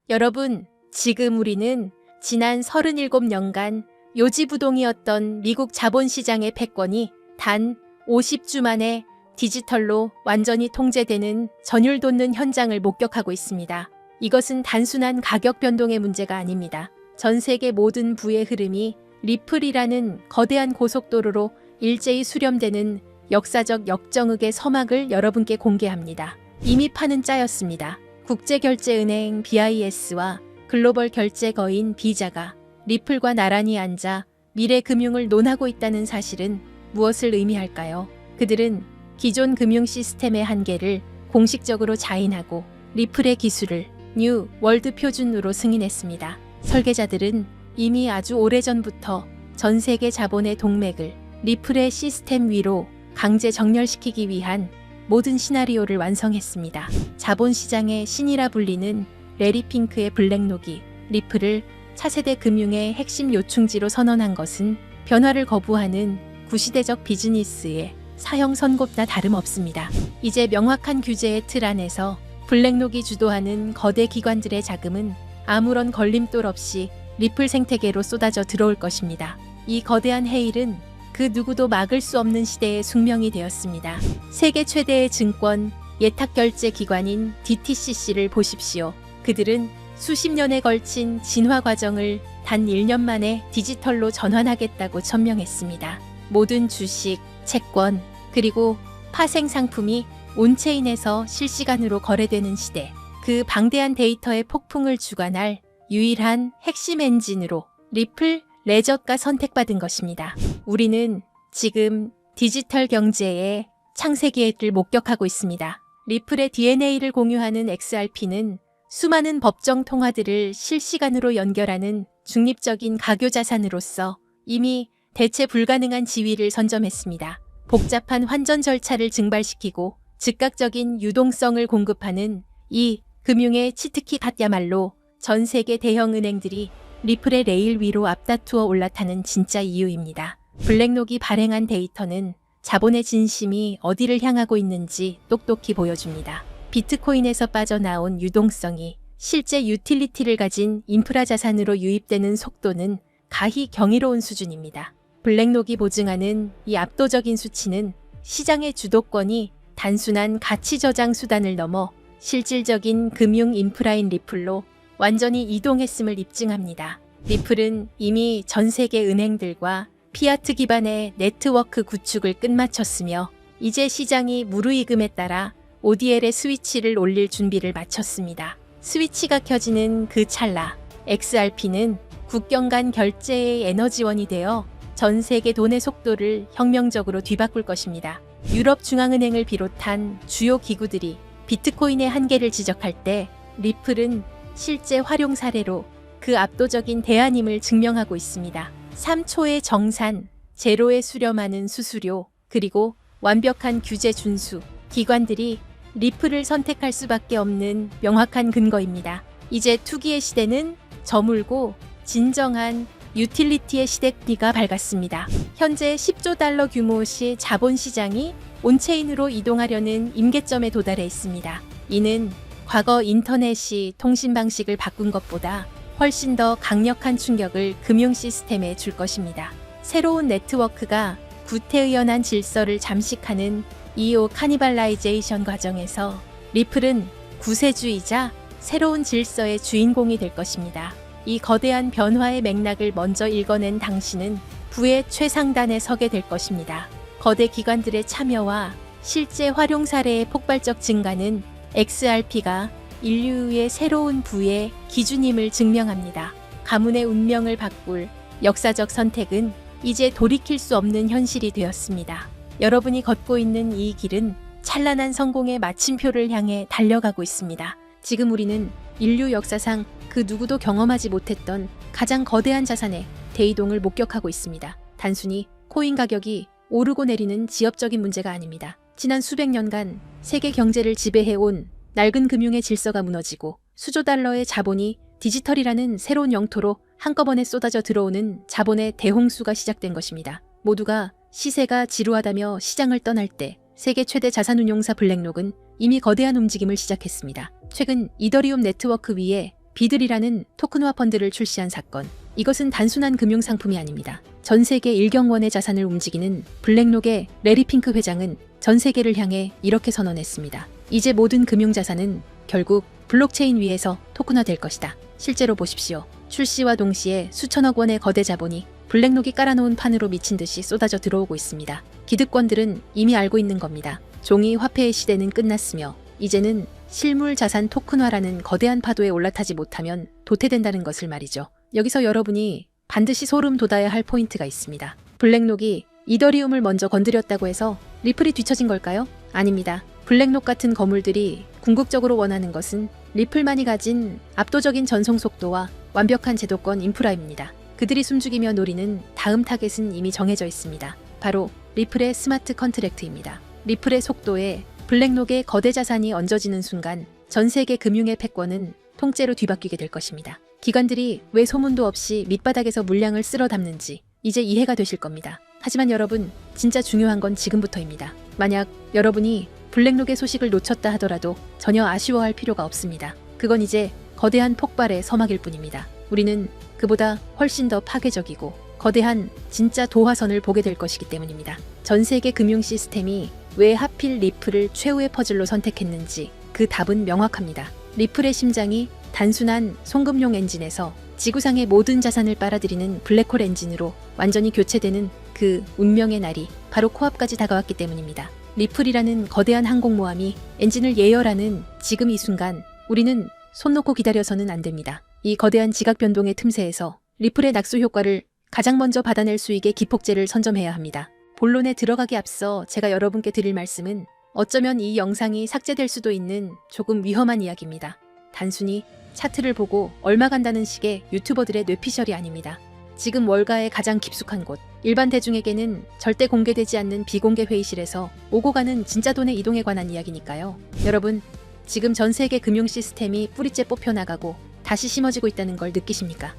여러분, 지금 우리는 지난 37년간 요지부동이었던 미국 자본시장의 패권이 단 50주 만에 디지털로 완전히 통제되는 전율 돋는 현장을 목격하고 있습니다. 이것은 단순한 가격 변동의 문제가 아닙니다. 전 세계 모든 부의 흐름이 리플이라는 거대한 고속도로로 일제히 수렴되는 역사적 역정극의 서막을 여러분께 공개합니다. 이미 판은 짜였습니다. 국제결제은행 BIS와 글로벌 결제거인 비자가 리플과 나란히 앉아 미래 금융을 논하고 있다는 사실은 무엇을 의미할까요? 그들은 기존 금융 시스템의 한계를 공식적으로 자인하고 리플의 기술을 뉴 월드 표준으로 승인했습니다. 설계자들은 이미 아주 오래전부터 전 세계 자본의 동맥을 리플의 시스템 위로 강제 정렬시키기 위한 모든 시나리오를 완성했습니다. 자본시장의 신이라 불리는 레리 핑크의 블랙록이 리플을 차세대 금융의 핵심 요충지로 선언한 것은 변화를 거부하는 구시대적 비즈니스의 사형 선고나 다름없습니다. 이제 명확한 규제의 틀 안에서 블랙록이 주도하는 거대 기관들의 자금은 아무런 걸림돌 없이 리플 생태계로 쏟아져 들어올 것입니다. 이 거대한 해일은 그 누구도 막을 수 없는 시대의 숙명이 되었습니다. 세계 최대의 증권 예탁결제 기관인 DTCC를 보십시오. 그들은 수십 년에 걸친 진화 과정을 단 1년 만에 디지털로 전환하겠다고 천명했습니다. 모든 주식, 채권, 그리고 파생 상품이 온체인에서 실시간으로 거래되는 시대, 그 방대한 데이터의 폭풍을 주관할 유일한 핵심 엔진으로 리플 레저가 선택받은 것입니다. 우리는 지금 디지털 경제의 창세기를 목격하고 있습니다. 리플의 DNA를 공유하는 XRP는 수많은 법정 통화들을 실시간으로 연결하는 중립적인 가교 자산으로서 이미 대체 불가능한 지위를 선점했습니다. 복잡한 환전 절차를 증발시키고 즉각적인 유동성을 공급하는 이 금융의 치트키야말로 전 세계 대형 은행들이 리플의 레일 위로 앞다투어 올라타는 진짜 이유입니다. 블랙록이 발행한 데이터는 자본의 진심이 어디를 향하고 있는지 똑똑히 보여줍니다. 비트코인에서 빠져나온 유동성이 실제 유틸리티를 가진 인프라 자산으로 유입되는 속도는 가히 경이로운 수준입니다. 블랙록이 보증하는 이 압도적인 수치는 시장의 주도권이 단순한 가치 저장 수단을 넘어 실질적인 금융 인프라인 리플로 완전히 이동했음을 입증합니다. 리플은 이미 전 세계 은행들과 피아트 기반의 네트워크 구축을 끝마쳤으며 이제 시장이 무르익음에 따라 ODL의 스위치를 올릴 준비를 마쳤습니다. 스위치가 켜지는 그 찰나 XRP는 국경 간 결제의 에너지원이 되어 전 세계 돈의 속도를 혁명적으로 뒤바꿀 것입니다. 유럽 중앙은행을 비롯한 주요 기구들이 비트코인의 한계를 지적할 때 리플은 실제 활용 사례로 그 압도적인 대안임을 증명하고 있습니다. 3초의 정산, 제로에 수렴하는 수수료, 그리고 완벽한 규제 준수, 기관들이 리플을 선택할 수밖에 없는 명확한 근거입니다. 이제 투기의 시대는 저물고 진정한 유틸리티의 시대가 밝았습니다. 현재 10조 달러 규모의 자본시장이 온체인으로 이동하려는 임계점에 도달해 있습니다. 이는 과거 인터넷이 통신 방식을 바꾼 것보다 훨씬 더 강력한 충격을 금융 시스템에 줄 것입니다. 새로운 네트워크가 구태의연한 질서를 잠식하는 이오 카니발라이제이션 과정에서 리플은 구세주이자 새로운 질서의 주인공이 될 것입니다. 이 거대한 변화의 맥락을 먼저 읽어낸 당신은 부의 최상단에 서게 될 것입니다. 거대 기관들의 참여와 실제 활용 사례의 폭발적 증가는 XRP가 인류의 새로운 부의 기준임을 증명합니다. 가문의 운명을 바꿀 역사적 선택은 이제 돌이킬 수 없는 현실이 되었습니다. 여러분이 걷고 있는 이 길은 찬란한 성공의 마침표를 향해 달려가고 있습니다. 지금 우리는 인류 역사상 그 누구도 경험하지 못했던 가장 거대한 자산의 대이동을 목격하고 있습니다. 단순히 코인 가격이 오르고 내리는 지엽적인 문제가 아닙니다. 지난 수백 년간 세계 경제를 지배해온 낡은 금융의 질서가 무너지고 수조 달러의 자본이 디지털이라는 새로운 영토로 한꺼번에 쏟아져 들어오는 자본의 대홍수가 시작된 것입니다. 모두가 시세가 지루하다며 시장을 떠날 때 세계 최대 자산운용사 블랙록은 이미 거대한 움직임을 시작했습니다. 최근 이더리움 네트워크 위에 비들이라는 토큰화 펀드를 출시한 사건. 이것은 단순한 금융상품이 아닙니다. 전 세계 1경원의 자산을 움직이는 블랙록의 레리 핑크 회장은 전 세계를 향해 이렇게 선언했습니다. 이제 모든 금융자산은 결국 블록체인 위에서 토큰화될 것이다. 실제로 보십시오. 출시와 동시에 수천억 원의 거대 자본이 블랙록이 깔아놓은 판으로 미친 듯이 쏟아져 들어오고 있습니다. 기득권들은 이미 알고 있는 겁니다. 종이 화폐의 시대는 끝났으며 이제는 실물 자산 토큰화라는 거대한 파도에 올라타지 못하면 도태된다는 것을 말이죠. 여기서 여러분이 반드시 소름 돋아야 할 포인트가 있습니다. 블랙록이 이더리움을 먼저 건드렸다고 해서 리플이 뒤처진 걸까요? 아닙니다. 블랙록 같은 거물들이 궁극적으로 원하는 것은 리플만이 가진 압도적인 전송 속도와 완벽한 제도권 인프라입니다. 그들이 숨죽이며 노리는 다음 타겟은 이미 정해져 있습니다. 바로 리플의 스마트 컨트랙트입니다. 리플의 속도에 블랙록의 거대 자산이 얹어지는 순간 전 세계 금융의 패권은 통째로 뒤바뀌게 될 것입니다. 기관들이 왜 소문도 없이 밑바닥에서 물량을 쓸어 담는지 이제 이해가 되실 겁니다. 하지만 여러분, 진짜 중요한 건 지금부터입니다. 만약 여러분이 블랙록의 소식을 놓쳤다 하더라도 전혀 아쉬워할 필요가 없습니다. 그건 이제 거대한 폭발의 서막일 뿐입니다. 우리는 그보다 훨씬 더 파괴적이고 거대한 진짜 도화선을 보게 될 것이기 때문입니다. 전 세계 금융 시스템이 왜 하필 리플을 최후의 퍼즐로 선택했는지 그 답은 명확합니다. 리플의 심장이 단순한 송금용 엔진에서 지구상의 모든 자산을 빨아들이는 블랙홀 엔진으로 완전히 교체되는 그 운명의 날이 바로 코앞까지 다가왔기 때문입니다. 리플이라는 거대한 항공모함이 엔진을 예열하는 지금 이 순간 우리는 손 놓고 기다려서는 안 됩니다. 이 거대한 지각 변동의 틈새에서 리플의 낙수 효과를 가장 먼저 받아낼 수 있게 기폭제를 선점해야 합니다. 본론에 들어가기 앞서 제가 여러분께 드릴 말씀은 어쩌면 이 영상이 삭제될 수도 있는 조금 위험한 이야기입니다. 단순히 차트를 보고 얼마 간다는 식의 유튜버들의 뇌피셜이 아닙니다. 지금 월가의 가장 깊숙한 곳, 일반 대중에게는 절대 공개되지 않는 비공개 회의실에서 오고 가는 진짜 돈의 이동에 관한 이야기니까요. 여러분, 지금 전 세계 금융 시스템이 뿌리째 뽑혀나가고 다시 심어지고 있다는 걸 느끼십니까?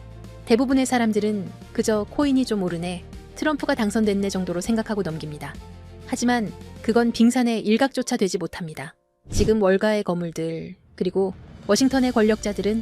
대부분의 사람들은 그저 코인이 좀 오르네, 트럼프가 당선됐네 정도로 생각하고 넘깁니다. 하지만 그건 빙산의 일각조차 되지 못합니다. 지금 월가의 거물들, 그리고 워싱턴의 권력자들은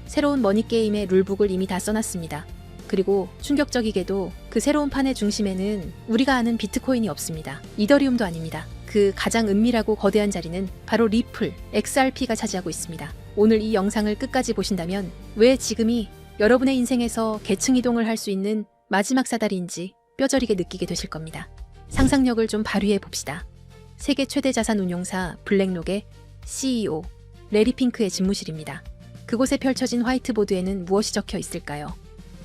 새로운 머니게임의 룰북을 이미 다 써놨습니다. 그리고 충격적이게도 그 새로운 판의 중심에는 우리가 아는 비트코인이 없습니다. 이더리움도 아닙니다. 그 가장 은밀하고 거대한 자리는 바로 리플, XRP가 차지하고 있습니다. 오늘 이 영상을 끝까지 보신다면 왜 지금이 여러분의 인생에서 계층 이동을 할 수 있는 마지막 사다리인지 뼈저리게 느끼게 되실 겁니다. 상상력을 좀 발휘해 봅시다. 세계 최대 자산 운용사 블랙록의 CEO 레리 핑크의 집무실입니다. 그곳에 펼쳐진 화이트보드에는 무엇이 적혀 있을까요?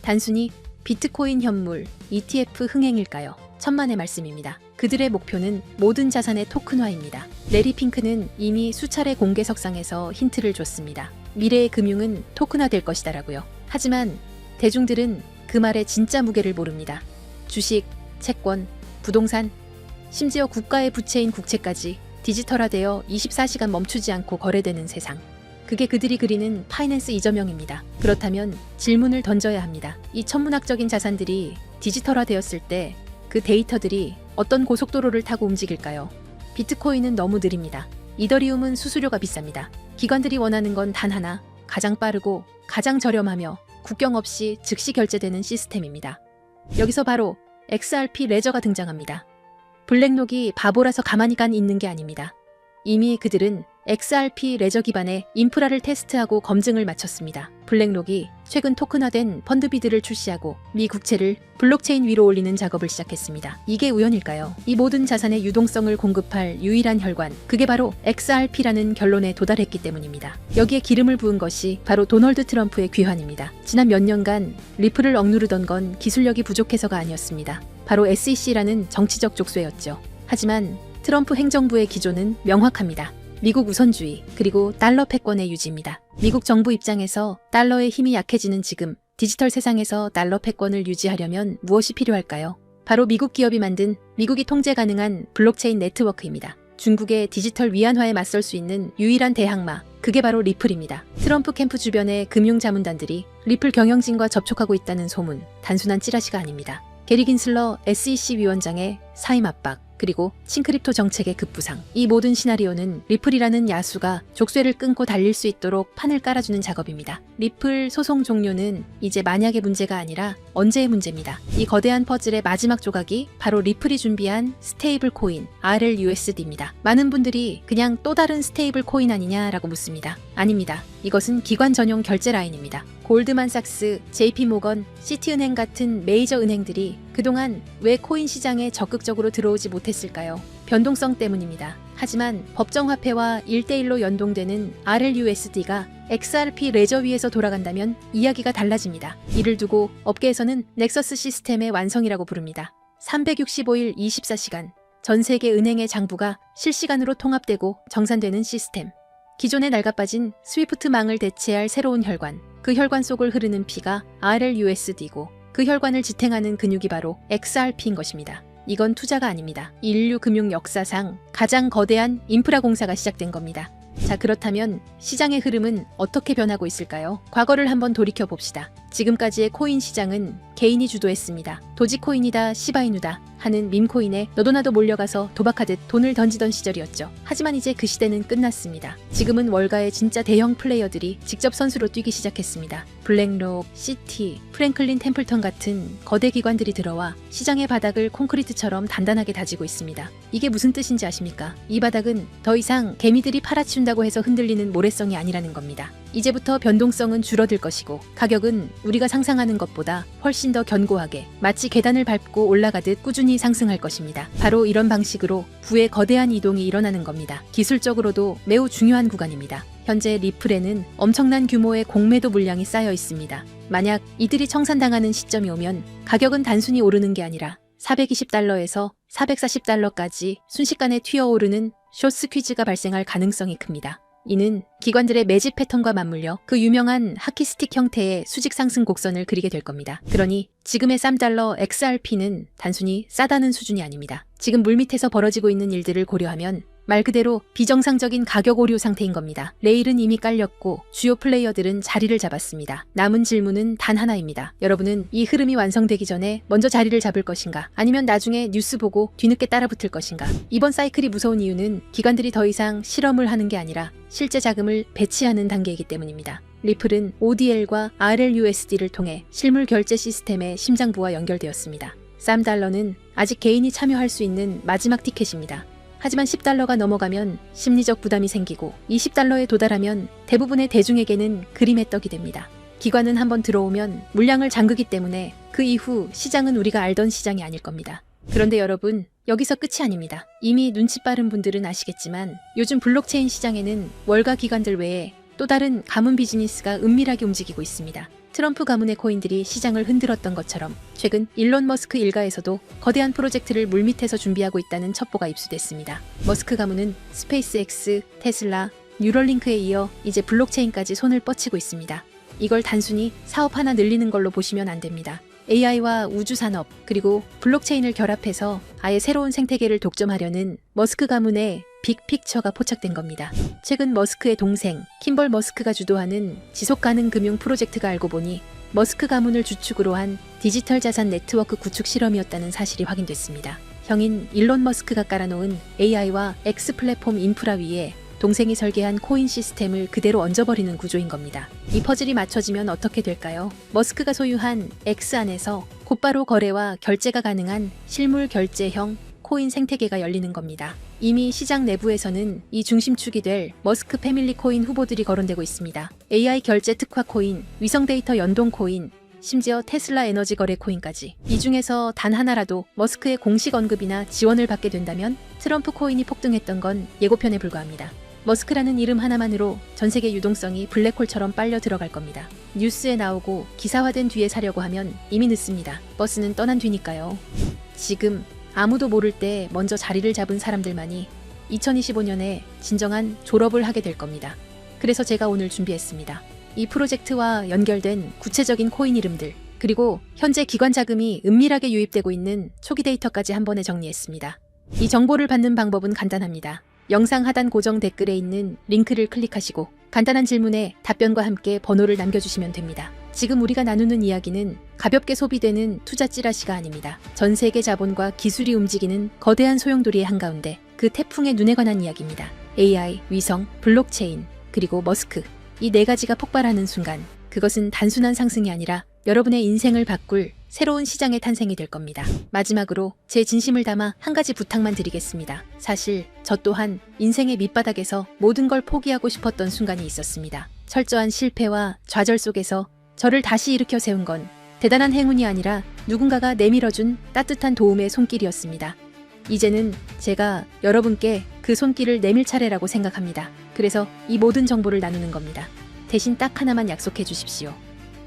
단순히 비트코인 현물, ETF 흥행일까요? 천만의 말씀입니다. 그들의 목표는 모든 자산의 토큰화입니다. 레리 핑크는 이미 수차례 공개석상에서 힌트를 줬습니다. 미래의 금융은 토큰화될 것이다라고요. 하지만 대중들은 그 말의 진짜 무게를 모릅니다. 주식, 채권, 부동산, 심지어 국가의 부채인 국채까지 디지털화되어 24시간 멈추지 않고 거래되는 세상. 그게 그들이 그리는 파이낸스 이저명입니다. 그렇다면 질문을 던져야 합니다. 이 천문학적인 자산들이 디지털화되었을 때 그 데이터들이 어떤 고속도로를 타고 움직일까요? 비트코인은 너무 느립니다. 이더리움은 수수료가 비쌉니다. 기관들이 원하는 건 단 하나, 가장 빠르고 가장 저렴하며 국경 없이 즉시 결제되는 시스템입니다. 여기서 바로 XRP 레저가 등장합니다. 블랙록이 바보라서 가만히 있는 게 아닙니다. 이미 그들은 XRP 레저 기반의 인프라를 테스트하고 검증을 마쳤습니다. 블랙록이 최근 토큰화된 펀드비드를 출시하고 미 국채를 블록체인 위로 올리는 작업을 시작했습니다. 이게 우연일까요? 이 모든 자산의 유동성을 공급할 유일한 혈관, 그게 바로 XRP라는 결론에 도달했기 때문입니다. 여기에 기름을 부은 것이 바로 도널드 트럼프의 귀환입니다. 지난 몇 년간 리플을 억누르던 건 기술력이 부족해서가 아니었습니다. 바로 SEC라는 정치적 족쇄였죠. 하지만 트럼프 행정부의 기조는 명확합니다. 미국 우선주의, 그리고 달러 패권의 유지입니다. 미국 정부 입장에서 달러의 힘이 약해지는 지금 디지털 세상에서 달러 패권을 유지하려면 무엇이 필요할까요? 바로 미국 기업이 만든 미국이 통제 가능한 블록체인 네트워크입니다. 중국의 디지털 위안화에 맞설 수 있는 유일한 대항마, 그게 바로 리플입니다. 트럼프 캠프 주변의 금융자문단들이 리플 경영진과 접촉하고 있다는 소문, 단순한 찌라시가 아닙니다. 게리 긴슬러 SEC 위원장의 사임 압박, 그리고 싱크립토 정책의 급부상. 이 모든 시나리오는 리플이라는 야수가 족쇄를 끊고 달릴 수 있도록 판을 깔아주는 작업입니다. 리플 소송 종료는 이제 만약의 문제가 아니라 언제의 문제입니다. 이 거대한 퍼즐의 마지막 조각이 바로 리플이 준비한 스테이블 코인 RLUSD입니다. 많은 분들이 그냥 또 다른 스테이블 코인 아니냐라고 묻습니다. 아닙니다. 이것은 기관 전용 결제 라인입니다. 골드만삭스, JP모건, 시티은행 같은 메이저 은행들이 그동안 왜 코인 시장에 적극적으로 들어오지 못했을까요? 변동성 때문입니다. 하지만 법정화폐와 1대1로 연동되는 RLUSD가 XRP 레저 위에서 돌아간다면 이야기가 달라집니다. 이를 두고 업계에서는 넥서스 시스템의 완성이라고 부릅니다. 365일 24시간 전 세계 은행의 장부가 실시간으로 통합되고 정산되는 시스템. 기존에 낡아빠진 스위프트망을 대체할 새로운 혈관, 그 혈관 속을 흐르는 피가 RLUSD고 그 혈관을 지탱하는 근육이 바로 XRP인 것입니다. 이건 투자가 아닙니다. 인류 금융 역사상 가장 거대한 인프라 공사가 시작된 겁니다. 자, 그렇다면 시장의 흐름은 어떻게 변하고 있을까요? 과거를 한번 돌이켜 봅시다. 지금까지의 코인 시장은 개인이 주도했습니다. 도지코인이다, 시바이누다 하는 밈코인에 너도 나도 몰려가서 도박하듯 돈을 던지던 시절이었죠. 하지만 이제 그 시대는 끝났습니다. 지금은 월가의 진짜 대형 플레이어들이 직접 선수로 뛰기 시작했습니다. 블랙록, 시티, 프랭클린 템플턴 같은 거대 기관들이 들어와 시장의 바닥을 콘크리트처럼 단단하게 다지고 있습니다. 이게 무슨 뜻인지 아십니까? 이 바닥은 더 이상 개미들이 팔아치운다고 해서 흔들리는 모래성이 아니라는 겁니다. 이제부터 변동성은 줄어들 것이고 가격은 우리가 상상하는 것보다 훨씬 더 견고하게 마치 계단을 밟고 올라가듯 꾸준히 상승할 것입니다. 바로 이런 방식으로 부의 거대한 이동이 일어나는 겁니다. 기술적으로도 매우 중요한 구간입니다. 현재 리플에는 엄청난 규모의 공매도 물량이 쌓여 있습니다. 만약 이들이 청산당하는 시점이 오면 가격은 단순히 오르는 게 아니라 420달러에서 440달러까지 순식간에 튀어오르는 숏스퀴즈가 발생할 가능성이 큽니다. 이는 기관들의 매집 패턴과 맞물려 그 유명한 하키스틱 형태의 수직 상승 곡선을 그리게 될 겁니다. 그러니 지금의 $3 XRP는 단순히 싸다는 수준이 아닙니다. 지금 물밑에서 벌어지고 있는 일들을 고려하면 말 그대로 비정상적인 가격 오류 상태인 겁니다. 레일은 이미 깔렸고 주요 플레이어들은 자리를 잡았습니다. 남은 질문은 단 하나입니다. 여러분은 이 흐름이 완성되기 전에 먼저 자리를 잡을 것인가? 아니면 나중에 뉴스 보고 뒤늦게 따라붙을 것인가? 이번 사이클이 무서운 이유는 기관들이 더 이상 실험을 하는 게 아니라 실제 자금을 배치하는 단계이기 때문입니다. 리플은 ODL과 RLUSD를 통해 실물 결제 시스템의 심장부와 연결되었습니다. $3는 아직 개인이 참여할 수 있는 마지막 티켓입니다. 하지만 $10가 넘어가면 심리적 부담이 생기고 $20에 도달하면 대부분의 대중에게는 그림의 떡이 됩니다. 기관은 한번 들어오면 물량을 잠그기 때문에 그 이후 시장은 우리가 알던 시장이 아닐 겁니다. 그런데 여러분, 여기서 끝이 아닙니다. 이미 눈치 빠른 분들은 아시겠지만 요즘 블록체인 시장에는 월가 기관들 외에 또 다른 가문 비즈니스가 은밀하게 움직이고 있습니다. 트럼프 가문의 코인들이 시장을 흔들었던 것처럼 최근 일론 머스크 일가에서도 거대한 프로젝트를 물밑에서 준비하고 있다는 첩보가 입수됐습니다. 머스크 가문은 스페이스X, 테슬라, 뉴럴링크에 이어 이제 블록체인까지 손을 뻗치고 있습니다. 이걸 단순히 사업 하나 늘리는 걸로 보시면 안 됩니다. AI와 우주산업 그리고 블록체인을 결합해서 아예 새로운 생태계를 독점하려는 머스크 가문의 빅픽처가 포착된 겁니다. 최근 머스크의 동생 킴벌 머스크가 주도하는 지속가능 금융 프로젝트가 알고 보니 머스크 가문을 주축으로 한 디지털 자산 네트워크 구축 실험이었다는 사실이 확인됐습니다. 형인 일론 머스크가 깔아놓은 AI와 X 플랫폼 인프라 위에 동생이 설계한 코인 시스템을 그대로 얹어버리는 구조인 겁니다. 이 퍼즐이 맞춰지면 어떻게 될까요? 머스크가 소유한 X 안에서 곧바로 거래와 결제가 가능한 실물 결제형 코인 생태계가 열리는 겁니다. 이미 시장 내부에서는 이 중심축이 될 머스크 패밀리 코인 후보들이 거론되고 있습니다. AI 결제 특화 코인, 위성 데이터 연동 코인, 심지어 테슬라 에너지 거래 코인까지. 이 중에서 단 하나라도 머스크의 공식 언급이나 지원을 받게 된다면 트럼프 코인이 폭등했던 건 예고편에 불과합니다. 머스크라는 이름 하나만으로 전 세계 유동성이 블랙홀처럼 빨려 들어갈 겁니다. 뉴스에 나오고 기사화된 뒤에 사려고 하면 이미 늦습니다. 버스는 떠난 뒤니까요. 지금 아무도 모를 때 먼저 자리를 잡은 사람들만이 2025년에 진정한 졸업을 하게 될 겁니다. 그래서 제가 오늘 준비했습니다. 이 프로젝트와 연결된 구체적인 코인 이름들, 그리고 현재 기관 자금이 은밀하게 유입되고 있는 초기 데이터까지 한 번에 정리했습니다. 이 정보를 받는 방법은 간단합니다. 영상 하단 고정 댓글에 있는 링크를 클릭하시고 간단한 질문에 답변과 함께 번호를 남겨주시면 됩니다. 지금 우리가 나누는 이야기는 가볍게 소비되는 투자 찌라시가 아닙니다. 전 세계 자본과 기술이 움직이는 거대한 소용돌이의 한가운데 그 태풍의 눈에 관한 이야기입니다. AI, 위성, 블록체인, 그리고 머스크. 이 네 가지가 폭발하는 순간 그것은 단순한 상승이 아니라 여러분의 인생을 바꿀 새로운 시장의 탄생이 될 겁니다. 마지막으로 제 진심을 담아 한 가지 부탁만 드리겠습니다. 사실 저 또한 인생의 밑바닥에서 모든 걸 포기하고 싶었던 순간이 있었습니다. 철저한 실패와 좌절 속에서 저를 다시 일으켜 세운 건 대단한 행운이 아니라 누군가가 내밀어준 따뜻한 도움의 손길이었습니다. 이제는 제가 여러분께 그 손길을 내밀 차례라고 생각합니다. 그래서 이 모든 정보를 나누는 겁니다. 대신 딱 하나만 약속해 주십시오.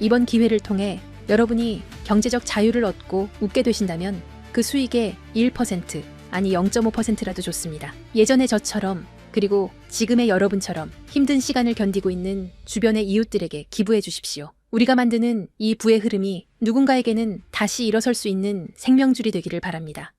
이번 기회를 통해 여러분이 경제적 자유를 얻고 웃게 되신다면 그 수익의 1% 아니 0.5%라도 좋습니다. 예전의 저처럼 그리고 지금의 여러분처럼 힘든 시간을 견디고 있는 주변의 이웃들에게 기부해 주십시오. 우리가 만드는 이 부의 흐름이 누군가에게는 다시 일어설 수 있는 생명줄이 되기를 바랍니다.